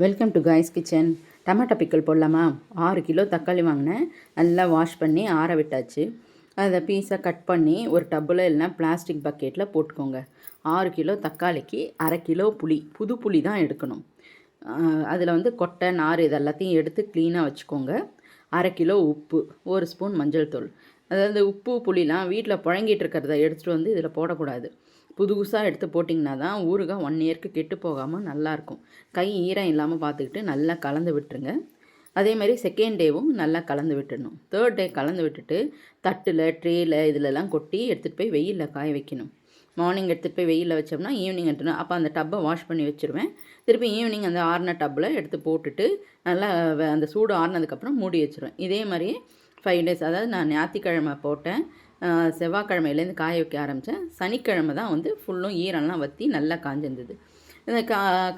Welcome to guys kitchen. Tomato pickle போடலாமா? 6 kilo தக்காளி வாங்கினேன். நல்லா வாஷ் பண்ணி ஆற விட்டாச்சு. அதை பீஸாக கட் பண்ணி ஒரு டப்பில் இல்லைனா பிளாஸ்டிக் பக்கெட்டில் போட்டுக்கோங்க. 6 கிலோ தக்காளிக்கு அரை கிலோ புளி, புது புளி தான் எடுக்கணும். அதில் வந்து கொட்டை நார் இது எல்லாத்தையும் எடுத்து க்ளீனாக வச்சுக்கோங்க. அரை கிலோ உப்பு, 1 ஸ்பூன் மஞ்சள் தூள். அதாவது உப்பு புளிலாம் வீட்டில் புழங்கிட்டு இருக்கிறத எடுத்துகிட்டு வந்து இதில் போடக்கூடாது. புதுசாக எடுத்து போட்டிங்கன்னா தான் ஊறுகாய் 1 இயருக்கு கெட்டு போகாமல் நல்லாயிருக்கும். கை ஈரம் இல்லாமல் பார்த்துக்கிட்டு நல்லா கலந்து விட்டுருங்க. அதே மாதிரி செகண்ட் டேவும் நல்லா கலந்து விட்டுடணும். தேர்ட் டே கலந்து விட்டுட்டு தட்டில் ட்ரேயில் இதிலெல்லாம் கொட்டி எடுத்துகிட்டு போய் வெயிலில் காய வைக்கணும். மார்னிங் எடுத்துகிட்டு போய் வெயிலில் வச்சோம்னா ஈவினிங் எடுத்துணும். அப்போ அந்த டப்பை வாஷ் பண்ணி வச்சுருவேன். திருப்பி ஈவினிங் அந்த ஆறின டப்பில் எடுத்து போட்டுட்டு நல்லா அந்த சூடு ஆறினதுக்கப்புறம் மூடி வச்சுருவேன். இதே மாதிரியே 5 டேஸ், அதாவது நான் ஞாயிற்றுக்கிழமை போட்டேன், செவ்வாய்க்கிழமையிலேருந்து காய வைக்க ஆரம்பித்தேன். சனிக்கிழமை தான் வந்து ஃபுல்லும் ஈரம்லாம் வற்றி நல்லா காஞ்சிருந்தது. இந்த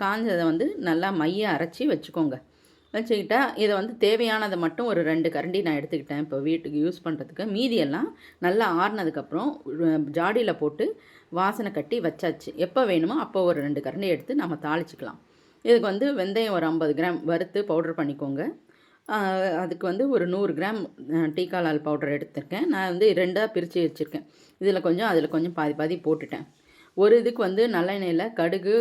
காஞ்சதை வந்து நல்லா மைய அரைச்சி வச்சுக்கோங்க. வச்சுக்கிட்டா இதை வந்து தேவையானதை மட்டும் ஒரு 2 கரண்டி நான் எடுத்துக்கிட்டேன் இப்போ வீட்டுக்கு யூஸ் பண்ணுறதுக்கு. மீதியெல்லாம் நல்லா ஆறினதுக்கப்புறம் ஜாடியில் போட்டு வாசனை கட்டி வச்சாச்சு. எப்போ வேணுமோ அப்போ ஒரு 2 கரண்டி எடுத்து நம்ம தாளிச்சிக்கலாம். இதுக்கு வந்து வெந்தயம் ஒரு 50 கிராம் வறுத்து பவுடர் பண்ணிக்கோங்க. அதுக்கு வந்து ஒரு 100 கிராம் டீக்கா லால் பவுடர் எடுத்திருக்கேன். நான் வந்து 2ஆக பிரித்து வச்சுருக்கேன். இதில் கொஞ்சம் அதில் கொஞ்சம் பாதி பாதி போட்டுட்டேன். ஒரு இதுக்கு வந்து நல்லெண்ணெயில் கடுகு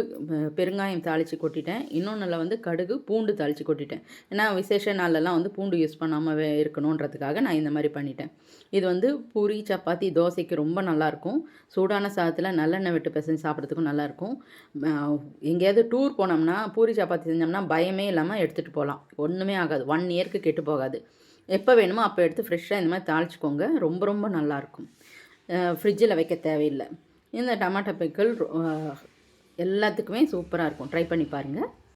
பெருங்காயம் தாளித்து கொட்டிட்டேன். இன்னொன்றில் வந்து கடுகு பூண்டு தாளித்து கொட்டிட்டேன். ஏன்னா விசேஷ நாளெல்லாம் வந்து பூண்டு யூஸ் பண்ணாமல் இருக்கணுன்றதுக்காக நான் இந்த மாதிரி பண்ணிட்டேன். இது வந்து பூரி சப்பாத்தி தோசைக்கு ரொம்ப நல்லாயிருக்கும். சூடான சாதத்தில் நல்லெண்ணெய் விட்டு பிசைஞ்சு சாப்பிட்றதுக்கும் நல்லாயிருக்கும். எங்கேயாவது டூர் போனோம்னா பூரி சப்பாத்தி செஞ்சோம்னா பயமே இல்லாமல் எடுத்துகிட்டு போகலாம். ஒன்றுமே ஆகாது. 1 இயருக்கு கெட்டு போகாது. எப்போ வேணுமோ அப்போ எடுத்து ஃப்ரெஷ்ஷாக இந்த மாதிரி தாளிச்சிக்கோங்க. ரொம்ப ரொம்ப நல்லாயிருக்கும். ஃப்ரிட்ஜில் வைக்க தேவையில்லை. இந்த டமாட்டோ பிக்கல் எல்லாத்துக்குமே சூப்பராக இருக்கும். ட்ரை பண்ணி பாருங்கள்.